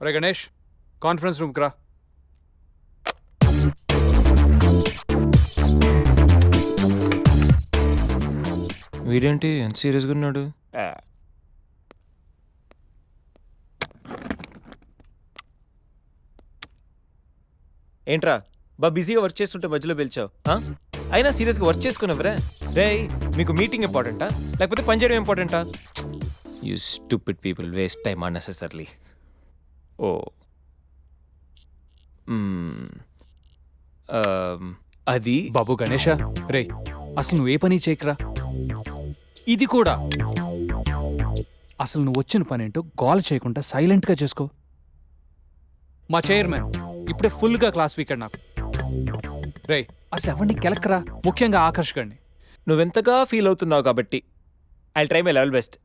రే Ganesh, conference రూమ్కి రా. వీడేంటి ఎంత సీరియస్గా ఉన్నాడు? ఏంట్రా బిజీగా వర్క్ చేస్తుంటే మధ్యలో పిలిచావు? అయినా సీరియస్గా వర్క్ చేసుకున్నావురా? రే, మీకు మీటింగ్ ఇంపార్టెంటా లేకపోతే పని చేయడం ఇంపార్టెంటా? You stupid people, waste time unnecessarily. ఓ అది బాబు గణేష, రే అసలు నువ్వే పని చేయకరా. ఇది కూడా అసలు నువ్వు వచ్చిన పనేంటో గోల చేయకుండా సైలెంట్గా చేసుకో. మా చైర్మన్ ఇప్పుడే ఫుల్గా క్లాస్ వీకెండ్ నాకు. రే అసలు ఎవరిని కెలక్కరా, ముఖ్యంగా ఆకర్షకండి. నువ్వెంతగా ఫీల్ అవుతున్నావు కాబట్టి I try my level best.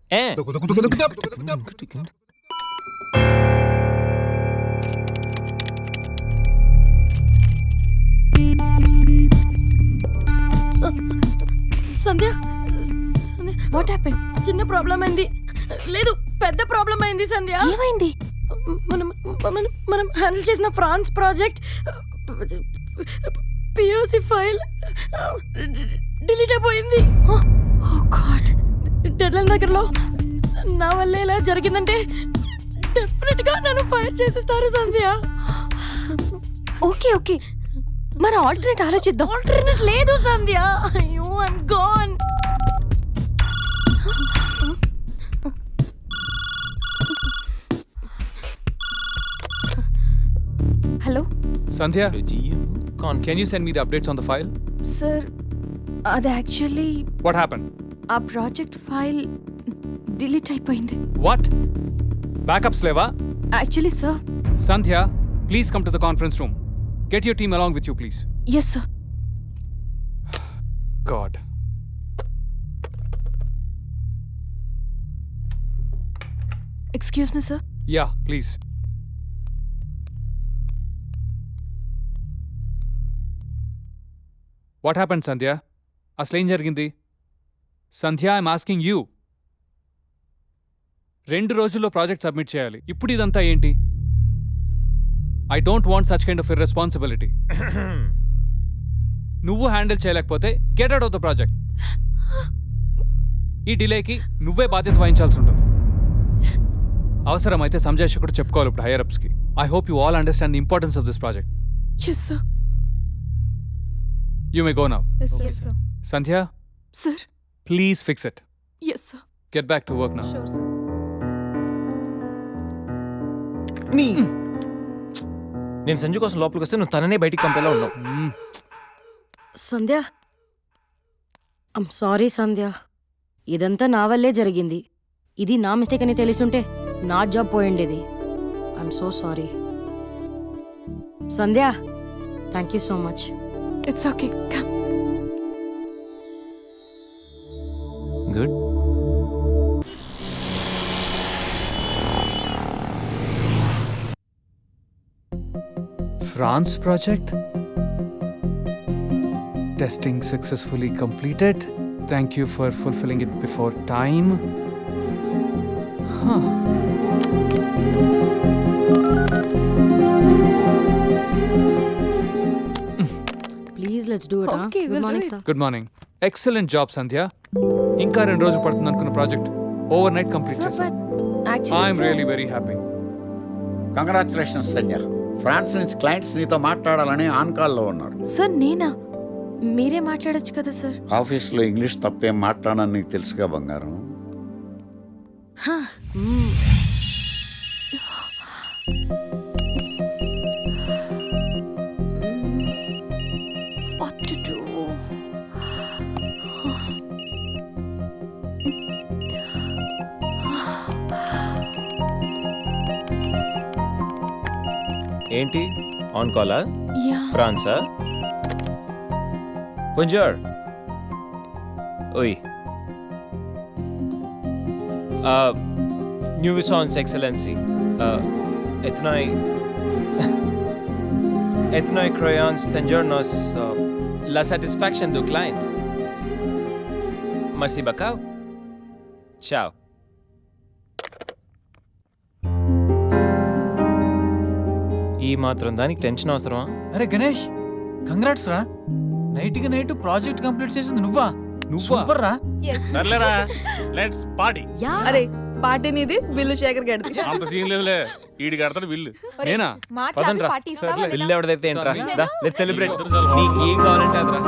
Sandhya, what happen? చిన్న ప్రాబ్లం అయింది. లేదు, పెద్ద ప్రాబ్లం అయింది సంధ్య. ఏమైంది? మనం మనం మనం హ్యాండిల్ చేసిన France project POC file delete అయిపోయింది. ఓ గాడ్, డెడ్లైన్ దగ్గరలో. నా వల్ల ఇలా జరిగిందంటే డెఫినెట్ గా నన్ను ఫైర్ చేసేస్తారు సంధ్య. ఓకే ఓకే, మన ఆల్టర్నేట్ ఆలోచిద్దాం. ఆల్టర్నేట్ లేదు సంధ్య. అయ్యో, I'm gone. Hello Sandhya, can you send me the updates on the file? Sir, అది యాక్చువల్లీ వాట్ హ్యాపెన్? ఆ ప్రాజెక్ట్ ఫైల్ డిలీట్ అయిపోయింది. వాట్? బ్యాకప్స్ లేవా? Actually sir. Sandhya, please come to the conference room. Get your team along with you, please. Yes, sir. God. Excuse me, sir. Yeah, please. What happened, Sandhya? అసలు ఏం జరిగింది? సంధ్య, I'm asking you. 2 రోజుల్లో project submit చేయాలి. ఇప్పుడు ఇదంతా ఏంటి? I don't want such kind of irresponsibility. నువ్వు handle చేయలేకపోతే get out of the project. ఈ డిలేకి నువ్వే బాధ్యత వహించాల్సి ఉంటుంది. అవసరమైతే సంజయ్ కూడా చెప్పుకోవాలి ఇప్పుడు హైయర్ అప్స్కి. I hope you all understand the importance of this project. Yes, sir. You may go now. Yes, sir. Sandhya, Sir. Please fix it. Yes, sir. Get back to work now. Sure, sir. నేను సంజు కోసం లోపలికి వస్తే నువ్వు తననే బయటికి పంపేలా ఉన్నావు. సంధ్య, I'm sorry సంధ్య. ఇదంతా నా వల్లే జరిగింది. ఇది నా మిస్టేక్ అని తెలిసుంటే నా జాబ్ పోయిండేది. I'm so sorry Sandhya. Thank you so much. It's okay. Come. Good. France project. Testing successfully completed. Thank you for fulfilling it before time. Huh. Please let's do it. Okay, we'll good do morning it. Sir. Good morning. Excellent job, Sandhya. ఇంకా 2 రోజులు పడుతుంది అనుకున్న project over night complete Sir, చేశాను. but actually, I'm sir, really very happy. Congratulations Sandhya. France నుంచి clients నీతో మాట్లాడాలని on కాల్లో ఉన్నారు. sir, నేనా? మీరే మాట్లాడొచ్చు కదా సార్. ఆఫీస్లో ఇంగ్లీష్ తప్పేం మాట్లాడని నీకు తెలుసుగా బంగారం. What to do? ఏంటి ఆన్ కాలా? Yeah. ఫ్రాన్సా? Bonjour. Oui. New Visons Excellency. Ethnoi crayons tengernos la satisfaction du client. Merci beaucoup. Ciao. ఈ మాత్రం దానికి టెన్షన్ అవసరమా? అరే గణేష్, కంగ్రాట్స్ రా. నైట్కి నైట్ ప్రాజెక్ట్ కంప్లీట్ చేసింది నువ్వా? సూపర్ రా. సర్లేరా, లెట్స్ పార్టీ. అరే పార్టీ నీది, బిల్లు శేఖర్ గడిది. అంత సీన్ లేదులే, ఈడి కడతాడు బిల్లు. నేనా? పదండ్రా. బిల్లు ఎవరిదైతే ఏంట్రా, లెట్స్ సెలబ్రేట్. నీకు ఏం కావాలంటే అదరా.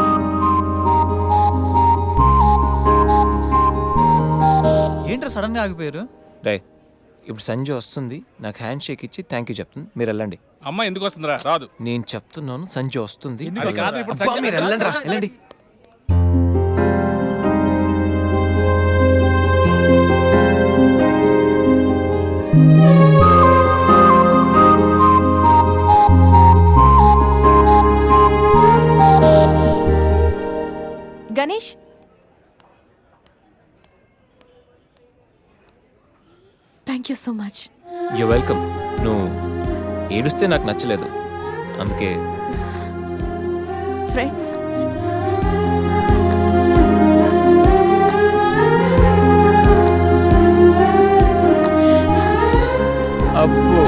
ఏంట్రా సడన్ గా ఆగిపోయారు? రే, ఇప్పుడు సంజయ్ వస్తుంది, నాకు హ్యాండ్ షేక్ ఇచ్చి థ్యాంక్ యూ చెప్తుంది, మీరు వెళ్ళండి. అమ్మ ఎందుకు వస్తుందిరా? రాదు. నేను చెప్తున్నాను, సంజయ్ వస్తుంది. అది కాదు, ఇప్పుడు అబ్బా, సంజయ్ మీరు వెళ్ళండి రా, వెళ్ళండి. Ganesh, thank you so much. You welcome. నువ్వు ఏడుస్తే నాకు నచ్చలేదు, అందుకే. ఫ్రెండ్స్, అబ్బో,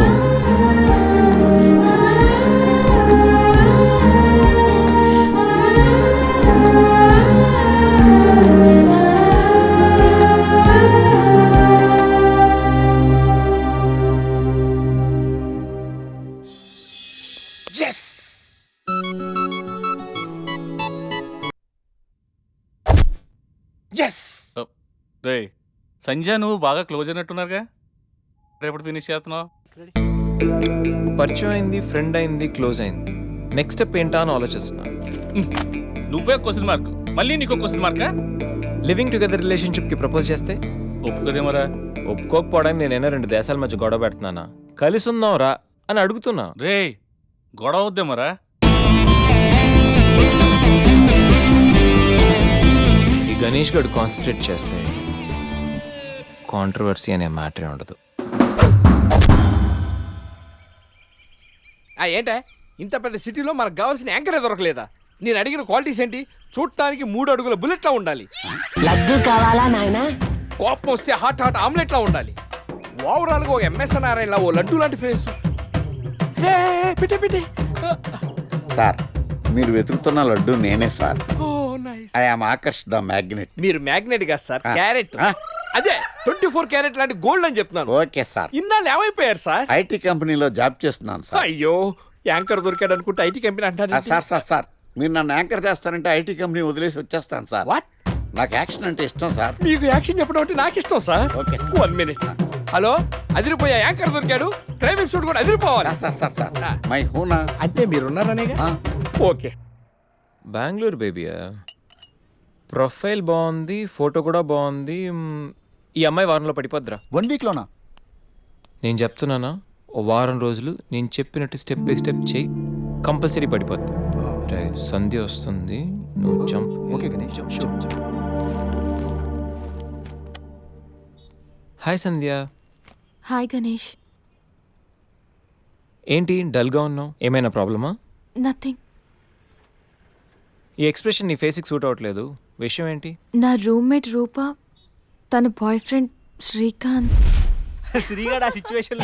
రే సంజయ్, నువ్వు బాగా క్లోజ్ అయినట్టున్నారుగా. రేపటి ఫినిష్ చేస్తున్నావు. పరిచయం అయింది, ఫ్రెండ్ అయింది, క్లోజ్ అయింది. నెక్స్ట్ స్టెప్ ఏంటా అని ఆలోచిస్తున్నా. నువ్వే క్వశ్చన్ మార్క్, మళ్ళీ నీకు question markka? Living together relationship కి ప్రపోజ్ చేస్తే ఒప్పుకోదేమరా? ఒప్పుకోకపోవడానికి నేనైనా 2 దేశాల మధ్య గొడవ పెడుతున్నానా? కలిసి ఉందాం రా అని అడుగుతున్నా. రే గొడవ వద్దేమరా? ఈ గణేష్ గడు కాన్సన్ట్రేట్ చేస్తే కాంట్రవర్సీ అనే మ్యాటరే ఉండదు. ఏంటే ఇంత పెద్ద సిటీలో మనకు కావాల్సిన యాంకరే దొరకలేదా? నేను అడిగిన క్వాలిటీస్ ఏంటి? చూడటానికి 3 అడుగుల బుల్లెట్లా ఉండాలి, లడ్డు కావాలా నాయనా? కోపం వస్తే హాట్ హాట్ ఆమ్లెట్లా ఉండాలి, ఓవరాల్గా ఒక ఎంఎస్ నారాయణలా ఓ లడ్డు లాంటి ఫేస్. పిటే పిటే. సార్, మీరు వెతుకుతున్న లడ్డు నేనే sir. Oh nice. I am Aakarsh the magnet. మీరు మ్యాగ్నెట్ కాదు సార్, ఆ. క్యారెట్. ఆ. అదే 24 క్యారెట్ లాంటి గోల్డ్ అని చెప్తున్నాను. Okay sir. ఇన్నాళ్ళు ఏమైపోయారు సార్? ఐటీ కంపెనీలో జాబ్ చేస్తున్నాను సార్. అయ్యో, యాంకర్ దొరికాడు అనుకుంటే ఐటీ కంపెనీ అంటారు. సార్ సార్ సార్, మీరు నన్ను యాంకర్ చేస్తారంటే ఐటీ కంపెనీ వదిలేసి వచ్చేస్తాను సార్. వాట్? నాకు యాక్షన్ అంటే ఇష్టం సార్. మీకు యాక్షన్ చెప్పడం అంటే నాకు ఇష్టం sir. Okay sir. 1 minute. Hello, అదిరిపోయా యాంకర్ దొరికాడు, క్రైమ్ ఎపిసోడ్ కూడా అదిరిపోవాలి. సార్ సార్ సార్ సార్, మై హూనా. అంటే మీరున్నారనేగా. ఆ, ఓకే. బెంగళూరు బేబీయా? ప్రొఫైల్ బాగుంది, ఫోటో కూడా బాగుంది. ఈ అమ్మాయి వారంలో పడిపోద్దిరా. 1 వీక్లోనా? నేను చెప్తున్నానా, ఓ వారం రోజులు నేను చెప్పినట్టు స్టెప్ బై స్టెప్ చేయి, కంపల్సరీ పడిపోద్ది. సంధ్య వస్తుంది, నువ్వు jump. Okay Ganesh, sure. Hi Sandhya. Hi Ganesh. ఏంటి డల్గా ఉన్నావు? ఏమైనా ప్రాబ్లమా? నథింగ్. ఈ ఎక్స్ప్రెషన్ నీ ఫేస్కి సూట్ అవ్వట్లేదు. విషయం ఏంటి? నా రూమ్మేట్ రూప, తన బాయ్ ఫ్రెండ్ శ్రీకాంత్. శ్రీగాడు ఆ సిచ్యువేషన్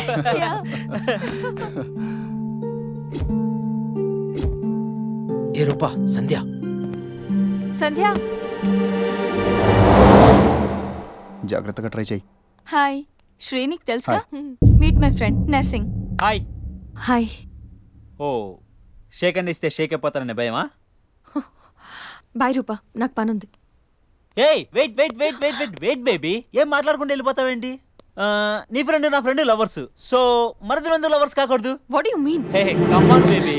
ఏ రూపా, సంధ్య. సంధ్య, జాగ్రత్తగా ట్రై చేయి. హాయ్. శ్రీనిక్ తెలుసా? Meet my friend Narsing. Hi. Hi. Oh, shake hand ఇస్తే షేక్ అయిపోతారని భయమా? బాయ్ రూప, నాకు పనుంది. ఏయ్ wait wait wait wait wait wait baby, ఏం మాట్లాడుకుంటూ వెళ్ళిపోతావేంటి? నీ ఫ్రెండ్ నా ఫ్రెండ్ లవర్స్, సో మరిద్దరు లవర్స్ కాకూడదు. What you mean? Hey come on baby.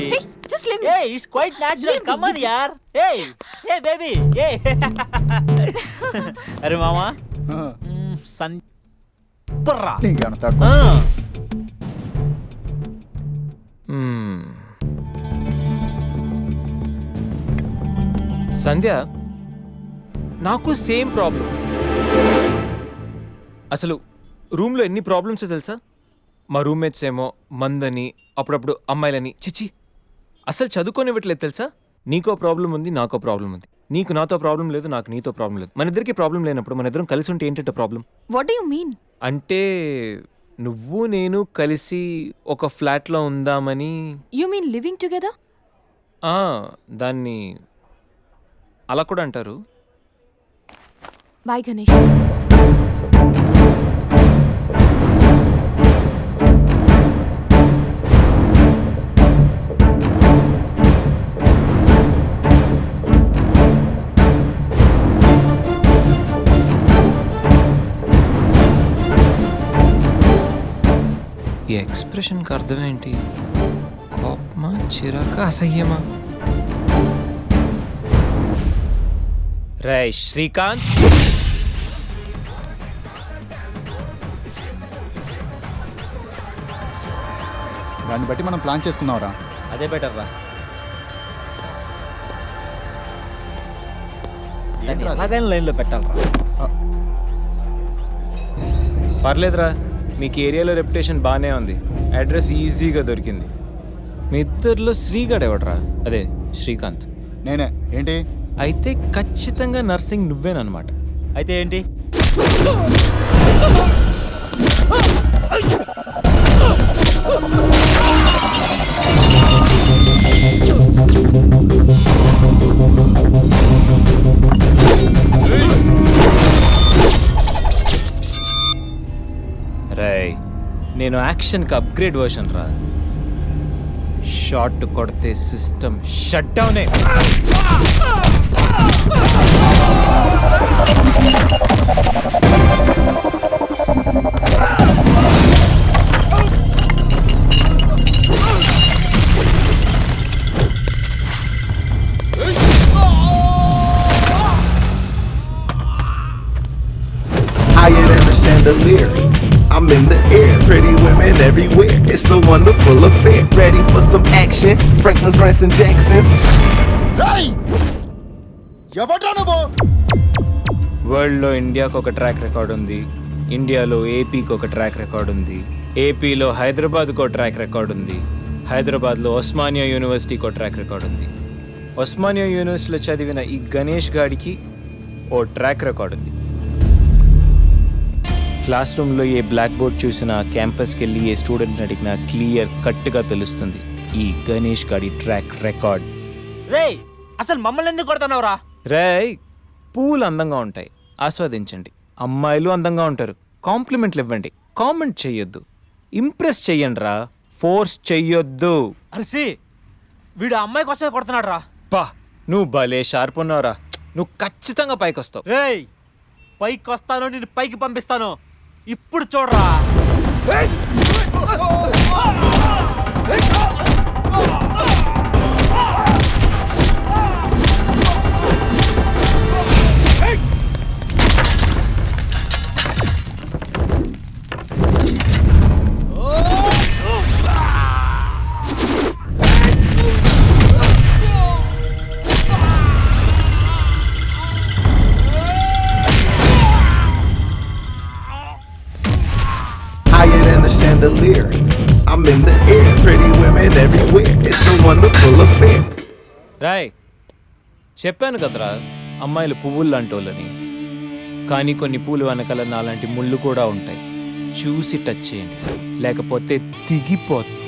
Just live. ఏ it's quite natural, come on యార్. ఏయ్ ఏ బేబీ, ఏ అరే మామా సన్ పర్రా. నీకేమన్నా తక్కువ? సంధ్య, నాకు సేమ్ ప్రాబ్లం. అసలు రూమ్లో ఎన్ని ప్రాబ్లమ్స్ తెలుసా? మా రూమ్మేట్స్ ఏమో మందని, అప్పుడప్పుడు అమ్మాయిలని, చిచి అసలు చదువుకోనివ్వట్లేదు తెలుసా? నీకో ప్రాబ్లం ఉంది, నాకో ప్రాబ్లం ఉంది. నీకు నాతో ప్రాబ్లం లేదు, నాకు నీతో ప్రాబ్లం లేదు. మన ఇద్దరికి ప్రాబ్లం లేనప్పుడు మన ఇద్దరం కలిసి ఉంటే ఏంటంటే problem? What do you mean? అంటే నువ్వు నేను కలిసి ఒక ఫ్లాట్లో ఉందామని యు మీన్ లివింగ్ టుగెదర్? ఆ, దాన్ని అలా కూడా అంటారు. బాయ్ గణేష్. ఈ ఎక్స్ప్రెషన్కి అర్థం ఏంటి? కోపమా, చిరాక, అసహ్యమా? రేయ్ శ్రీకాంత్, దాన్ని బట్టి మనం ప్లాన్ చేసుకుందాంరా. అదే బెటర్ రా. దాన్ని ఎలాగైనా లైన్లో పెట్టాలరా. పర్లేదురా, మీకు ఏరియాలో రెప్యుటేషన్ బాగానే ఉంది. అడ్రస్ ఈజీగా దొరికింది. మీ ఇద్దరిలో శ్రీగాడు ఎవడరా? అదే శ్రీకాంత్. నేనే. ఏంటి? అయితే ఖచ్చితంగా నర్సింగ్ నువ్వేనమాట. అయితే ఏంటి? రేయ్, నేను యాక్షన్కి అప్గ్రేడ్ వర్షన్ రా. షాట్ కొడితే సిస్టమ్ షట్ డౌనే. Higher than a chandelier, I'm in the air, pretty women everywhere. It's a wonderful affair. Ready for some action? Franklin's, Ransom, Jackson's. వరల్డ్లో ఇండియాకు ఒక ట్రాక్ రికార్డ్ ఉంది, ఇండియాలో ఏపీకి ఒక ట్రాక్ రికార్డ్ ఉంది, ఏపీలో హైదరాబాద్కు ఒక ట్రాక్ రికార్డ్ ఉంది, హైదరాబాద్లో ఉస్మానియా యూనివర్సిటీకి ఒక ట్రాక్ రికార్డ్ ఉంది. ఉస్మానియా యూనివర్సిటీలో చదివిన ఈ గణేష్ గాడికి ఓ ట్రాక్ రికార్డ్ ఉంది. క్లాస్ రూమ్లో ఏ బ్లాక్ బోర్డ్ చూసినా, క్యాంపస్కి వెళ్ళి ఏ స్టూడెంట్ అడిగినా క్లియర్ కట్గా తెలుస్తుంది ఈ గణేష్ గాడి ట్రాక్ రికార్డ్. రేయ్, అసలు మమ్మల్ని ఎందుకు కొడుతున్నావురా? రేయ్, పూలు అందంగా ఉంటాయి, ఆస్వాదించండి. అమ్మాయిలు అందంగా ఉంటారు, కాంప్లిమెంట్లు ఇవ్వండి. కామెంట్ చెయ్యొద్దు, ఇంప్రెస్ చెయ్యండి రా, ఫోర్స్ చెయ్యొద్దు. అరిసి, వీడు అమ్మాయి కోసమే కొడుతున్నాడు రా. పా, నువ్వు భలే షార్ప్ ఉన్నావురా. నువ్వు ఖచ్చితంగా పైకి వస్తావు. రేయ్, పైకి వస్తాను, నేను పైకి పంపిస్తాను. ఇప్పుడు చూడరా. Higher than a chandelier, I'm in the air, pretty women everywhere. It's a wonderful affair. Roy, చెప్పాను కదరా అమ్మాయిలు పువ్వులు లాంటి వాళ్ళని. కానీ కొన్ని పూలు వెనకాల నాలాంటి ముళ్ళు కూడా ఉంటాయి. చూసి టచ్ చేయండి, లేకపోతే దిగిపోతుంది.